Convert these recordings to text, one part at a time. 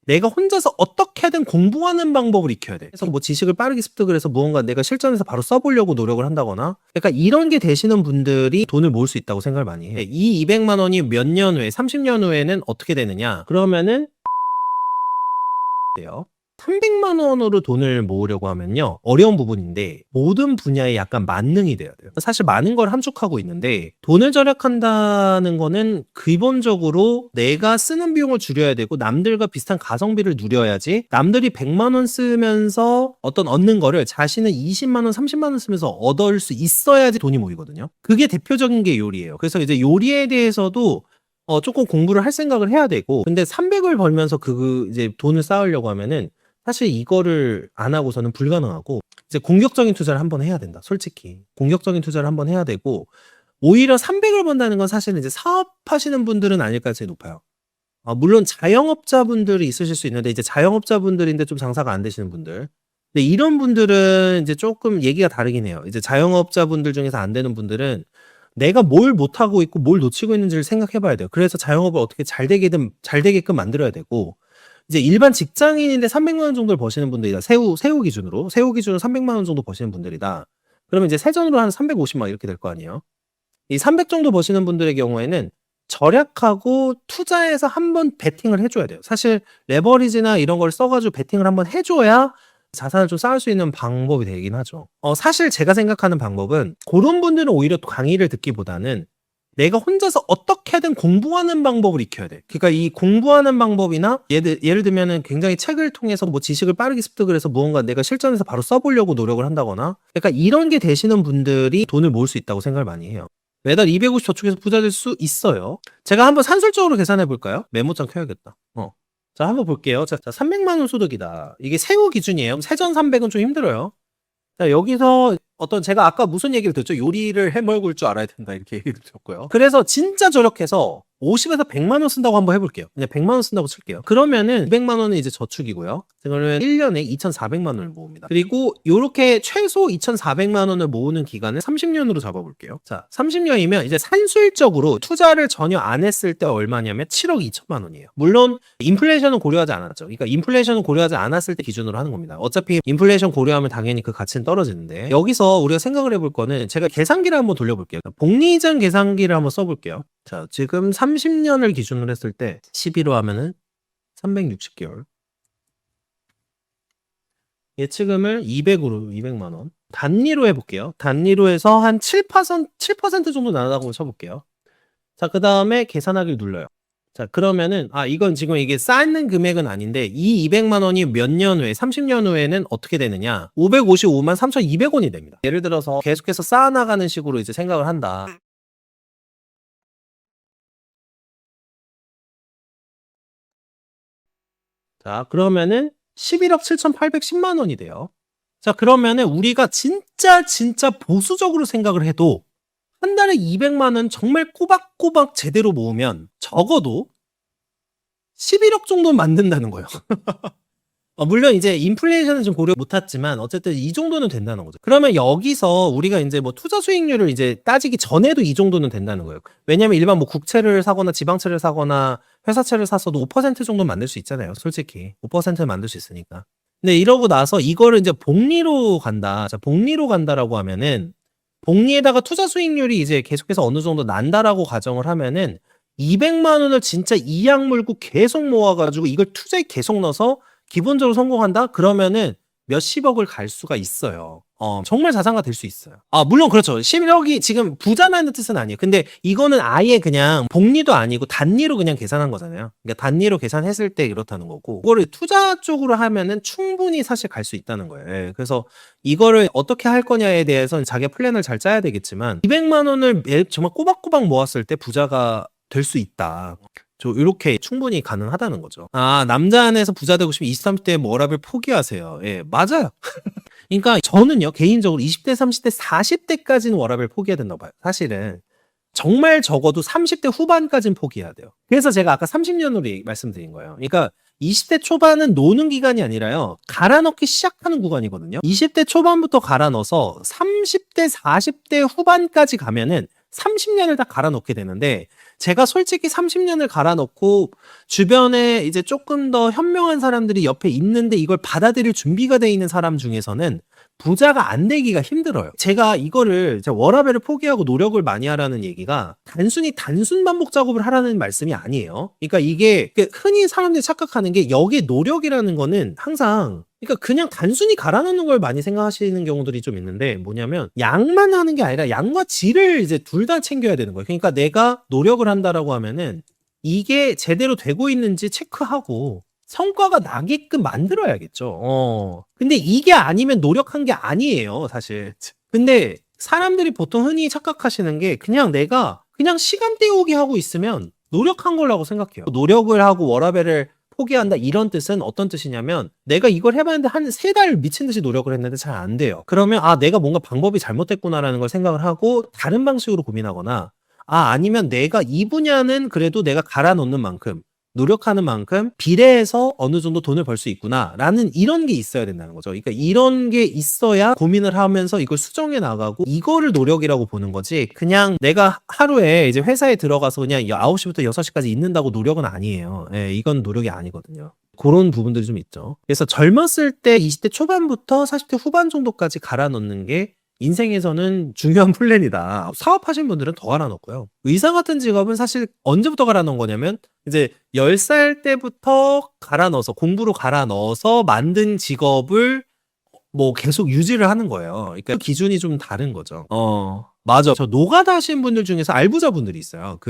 내가 혼자서 어떻게든 공부하는 방법을 익혀야 돼. 그래서 뭐 지식을 빠르게 습득을 해서 무언가 내가 실전에서 바로 써보려고 노력을 한다거나, 그러니까 이런 게 되시는 분들이 돈을 모을 수 있다고 생각을 많이 해. 이 200만 원이 몇 년 후에, 30년 후에는 어떻게 되느냐? 그러면은 돼요. 300만 원으로 돈을 모으려고 하면요, 어려운 부분인데 모든 분야에 약간 만능이 돼야 돼요. 사실 많은 걸 함축하고 있는데, 돈을 절약한다는 거는 기본적으로 내가 쓰는 비용을 줄여야 되고 남들과 비슷한 가성비를 누려야지, 남들이 100만 원 쓰면서 어떤 얻는 거를 자신은 20만 원, 30만 원 쓰면서 얻을 수 있어야지 돈이 모이거든요. 그게 대표적인 게 요리예요. 그래서 이제 요리에 대해서도 조금 공부를 할 생각을 해야 되고, 근데 300을 벌면서 이제 돈을 쌓으려고 하면은 사실 이거를 안 하고서는 불가능하고, 이제 공격적인 투자를 한번 해야 된다. 솔직히. 공격적인 투자를 한번 해야 되고, 오히려 300을 번다는 건 사실은 이제 사업하시는 분들은 아닐 가능성이 높아요. 물론 자영업자분들이 있으실 수 있는데, 이제 자영업자분들인데 좀 장사가 안 되시는 분들. 근데 이런 분들은 이제 조금 얘기가 다르긴 해요. 이제 자영업자분들 중에서 안 되는 분들은 내가 뭘 못하고 있고 뭘 놓치고 있는지를 생각해 봐야 돼요. 그래서 자영업을 어떻게 잘 되게끔 만들어야 되고, 이제 일반 직장인인데 300만 원 정도를 버시는 분들이다. 새우 기준으로 300만 원 정도 버시는 분들이다. 그러면 이제 세전으로 한 350만 원 이렇게 될 거 아니에요. 이 300 정도 버시는 분들의 경우에는 절약하고 투자해서 한번 베팅을 해줘야 돼요. 사실 레버리지나 이런 걸 써가지고 베팅을 한번 해줘야 자산을 좀 쌓을 수 있는 방법이 되긴 하죠. 사실 제가 생각하는 방법은, 그런 분들은 오히려 강의를 듣기보다는 내가 혼자서 어떻게든 공부하는 방법을 익혀야 돼. 그러니까 이 공부하는 방법이나, 예를 들면은 굉장히 책을 통해서 뭐 지식을 빠르게 습득을 해서 무언가 내가 실전에서 바로 써보려고 노력을 한다거나, 그러니까 이런 게 되시는 분들이 돈을 모을 수 있다고 생각을 많이 해요. 매달 250 저축해서 부자 될 수 있어요. 제가 한번 산술적으로 계산해 볼까요? 메모장 켜야겠다. 자, 한번 볼게요. 자, 300만 원 소득이다. 이게 세후 기준이에요. 세전 300은 좀 힘들어요. 자, 여기서 제가 아까 무슨 얘기를 듣죠? 요리를 해먹을 줄 알아야 된다, 이렇게 얘기를 드렸고요. 그래서 진짜 저력해서 50에서 100만 원 쓴다고 한번 해볼게요. 그냥 100만 원 쓴다고 칠게요. 그러면은 200만 원은 이제 저축이고요. 그러면 1년에 2,400만 원을 모읍니다. 그리고 요렇게 최소 2,400만 원을 모으는 기간을 30년으로 잡아볼게요. 자, 30년이면 이제 산술적으로 투자를 전혀 안 했을 때 얼마냐면 7억 2천만 원이에요. 물론 인플레이션은 고려하지 않았죠. 그러니까 인플레이션은 고려하지 않았을 때 기준으로 하는 겁니다. 어차피 인플레이션 고려하면 당연히 그 가치는 떨어지는데, 여기서 우리가 생각을 해볼 거는, 제가 계산기를 한번 돌려볼게요. 복리이전 계산기를 한번 써볼게요. 자, 지금 30년을 기준으로 했을 때 11로 하면은 360개월. 예치금을 200만 원. 단위로 해볼게요. 단위로 해서 한 7% 정도 나온다고 쳐볼게요. 자, 그 다음에 계산하기를 눌러요. 자, 그러면은, 이건 지금 이게 쌓는 금액은 아닌데, 이 200만 원이 몇 년 후에, 30년 후에는 어떻게 되느냐? 555만 3,200원이 됩니다. 예를 들어서 계속해서 쌓아나가는 식으로 이제 생각을 한다. 자, 그러면은 11억 7,810만 원이 돼요. 자, 그러면은 우리가 진짜 보수적으로 생각을 해도 한 달에 200만 원 정말 꼬박꼬박 제대로 모으면 적어도 11억 정도는 만든다는 거예요. 물론 이제 인플레이션은 좀 고려 못했지만 어쨌든 이 정도는 된다는 거죠. 그러면 여기서 우리가 이제 뭐 투자 수익률을 이제 따지기 전에도 이 정도는 된다는 거예요. 왜냐면 일반 뭐 국채를 사거나 지방채를 사거나 회사채를 샀어도 5% 정도 만들 수 있잖아요. 솔직히 5%는 만들 수 있으니까. 근데 이러고 나서 이거를 이제 복리로 간다. 자, 복리로 간다라고 하면은, 복리에다가 투자 수익률이 이제 계속해서 어느 정도 난다라고 가정을 하면은, 200만 원을 진짜 이악 물고 계속 모아가지고 이걸 투자에 계속 넣어서 기본적으로 성공한다? 그러면은 몇십억을 갈 수가 있어요. 정말 자산가 될 수 있어요. 물론 그렇죠. 11억이 지금 부자라는 뜻은 아니에요. 근데 이거는 아예 그냥 복리도 아니고 단리로 그냥 계산한 거잖아요. 그러니까 단리로 계산했을 때 이렇다는 거고, 그거를 투자 쪽으로 하면은 충분히 사실 갈 수 있다는 거예요. 예, 그래서 이거를 어떻게 할 거냐에 대해서는 자기가 플랜을 잘 짜야 되겠지만, 200만 원을 정말 꼬박꼬박 모았을 때 부자가 될 수 있다. 이렇게 충분히 가능하다는 거죠. 남자 안에서 부자 되고 싶으면 20, 30대에 워라밸 포기하세요. 예, 맞아요. 그러니까 저는요, 개인적으로 20대, 30대, 40대까지는 워라밸 포기해야 된다고 봐요. 사실은 정말 적어도 30대 후반까지는 포기해야 돼요. 그래서 제가 아까 30년으로 말씀드린 거예요. 그러니까 20대 초반은 노는 기간이 아니라요, 갈아 넣기 시작하는 구간이거든요. 20대 초반부터 갈아 넣어서 30대, 40대 후반까지 가면은 30년을 다 갈아 넣게 되는데, 제가 솔직히 30년을 갈아 넣고 주변에 이제 조금 더 현명한 사람들이 옆에 있는데 이걸 받아들일 준비가 돼 있는 사람 중에서는 부자가 안 되기가 힘들어요. 제가 이거를 워라밸을 포기하고 노력을 많이 하라는 얘기가 단순히 단순 반복 작업을 하라는 말씀이 아니에요. 그러니까 이게 흔히 사람들이 착각하는 게 여기에 노력이라는 거는 항상 그러니까 그냥 단순히 갈아 넣는 걸 많이 생각하시는 경우들이 좀 있는데 뭐냐면 양만 하는 게 아니라 양과 질을 이제 둘 다 챙겨야 되는 거예요. 그러니까 내가 노력을 한다라고 하면은 이게 제대로 되고 있는지 체크하고 성과가 나게끔 만들어야겠죠. 근데 이게 아니면 노력한 게 아니에요, 사실. 근데 사람들이 보통 흔히 착각하시는 게 그냥 내가 그냥 시간 때우기 하고 있으면 노력한 거라고 생각해요. 노력을 하고 워라밸을 포기한다 이런 뜻은 어떤 뜻이냐면 내가 이걸 해봤는데 한 3달 미친 듯이 노력을 했는데 잘 안 돼요. 그러면 내가 뭔가 방법이 잘못됐구나라는 걸 생각을 하고 다른 방식으로 고민하거나 아니면 내가 이 분야는 그래도 내가 갈아 넣는 만큼 노력하는 만큼 비례해서 어느 정도 돈을 벌 수 있구나라는 이런 게 있어야 된다는 거죠. 그러니까 이런 게 있어야 고민을 하면서 이걸 수정해 나가고 이거를 노력이라고 보는 거지. 그냥 내가 하루에 이제 회사에 들어가서 그냥 9시부터 6시까지 있는다고 노력은 아니에요. 예, 이건 노력이 아니거든요. 그런 부분들이 좀 있죠. 그래서 젊었을 때 20대 초반부터 40대 후반 정도까지 갈아 넣는 게 인생에서는 중요한 플랜이다. 사업하신 분들은 더 갈아 넣고요. 의사 같은 직업은 사실 언제부터 갈아 넣은 거냐면 이제 10살 때부터 갈아 넣어서 공부로 갈아 넣어서 만든 직업을 뭐 계속 유지를 하는 거예요. 그러니까 그 기준이 좀 다른 거죠. 맞아. 저 노가다 하시는 분들 중에서 알부자 분들이 있어요.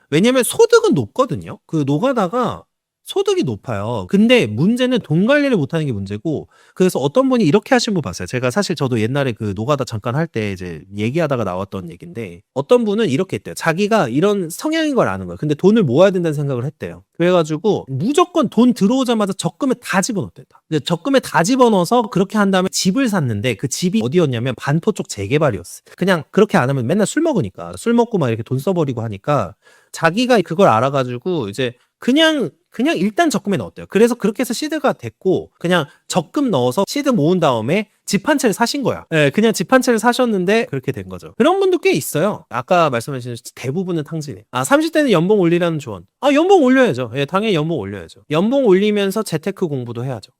왜냐면 소득은 높거든요. 노가다가 소득이 높아요. 근데 문제는 돈 관리를 못하는 게 문제고, 그래서 어떤 분이 이렇게 하신 분 봤어요. 제가 사실 저도 옛날에 노가다 잠깐 할 때 이제 얘기하다가 나왔던 얘기인데, 어떤 분은 이렇게 했대요. 자기가 이런 성향인 걸 아는 거예요. 근데 돈을 모아야 된다는 생각을 했대요. 그래가지고 무조건 돈 들어오자마자 적금에 다 집어넣었대요. 적금에 다 집어넣어서 그렇게 한 다음에 집을 샀는데 그 집이 어디였냐면 반포 쪽 재개발이었어요. 그냥 그렇게 안 하면 맨날 술 먹으니까 술 먹고 막 이렇게 돈 써버리고 하니까 자기가 그걸 알아가지고 이제 그냥 일단 적금에 넣었대요. 그래서 그렇게 해서 시드가 됐고 그냥 적금 넣어서 시드 모은 다음에 집 한 채를 사신 거야. 네, 그냥 집 한 채를 사셨는데 그렇게 된 거죠. 그런 분도 꽤 있어요. 아까 말씀하신 대부분은 탕진이에요. 30대는 연봉 올리라는 조언. 연봉 올려야죠. 예, 당연히 연봉 올려야죠. 연봉 올리면서 재테크 공부도 해야죠.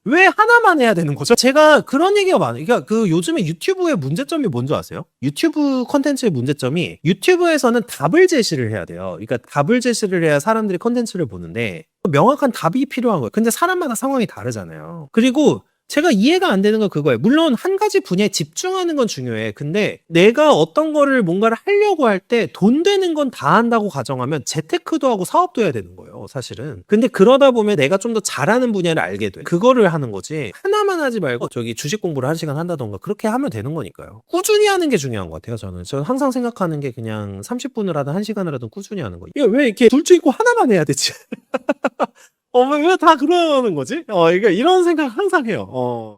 왜 하나만 해야 되는 거죠? 제가 그런 얘기가 많아요. 그러니까 요즘에 유튜브의 문제점이 뭔지 아세요? 유튜브 컨텐츠의 문제점이 유튜브에서는 답을 제시를 해야 돼요. 그러니까 답을 제시를 해야 사람들이 컨텐츠를 보는데 명확한 답이 필요한 거예요. 근데 사람마다 상황이 다르잖아요. 그리고 제가 이해가 안 되는 건 그거예요. 물론 한 가지 분야에 집중하는 건 중요해. 근데 내가 어떤 거를 뭔가를 하려고 할 때 돈 되는 건 다 한다고 가정하면 재테크도 하고 사업도 해야 되는 거예요, 사실은. 근데 그러다 보면 내가 좀 더 잘하는 분야를 알게 돼. 그거를 하는 거지. 하나만 하지 말고 주식 공부를 1시간 한다던가 그렇게 하면 되는 거니까요. 꾸준히 하는 게 중요한 것 같아요, 저는. 저는 항상 생각하는 게 그냥 30분을 하든 1시간을 하든 꾸준히 하는 거예요. 이게 왜 이렇게 둘 중 있고 하나만 해야 되지? 왜 다 그러는 거지? 이런 생각 항상 해요.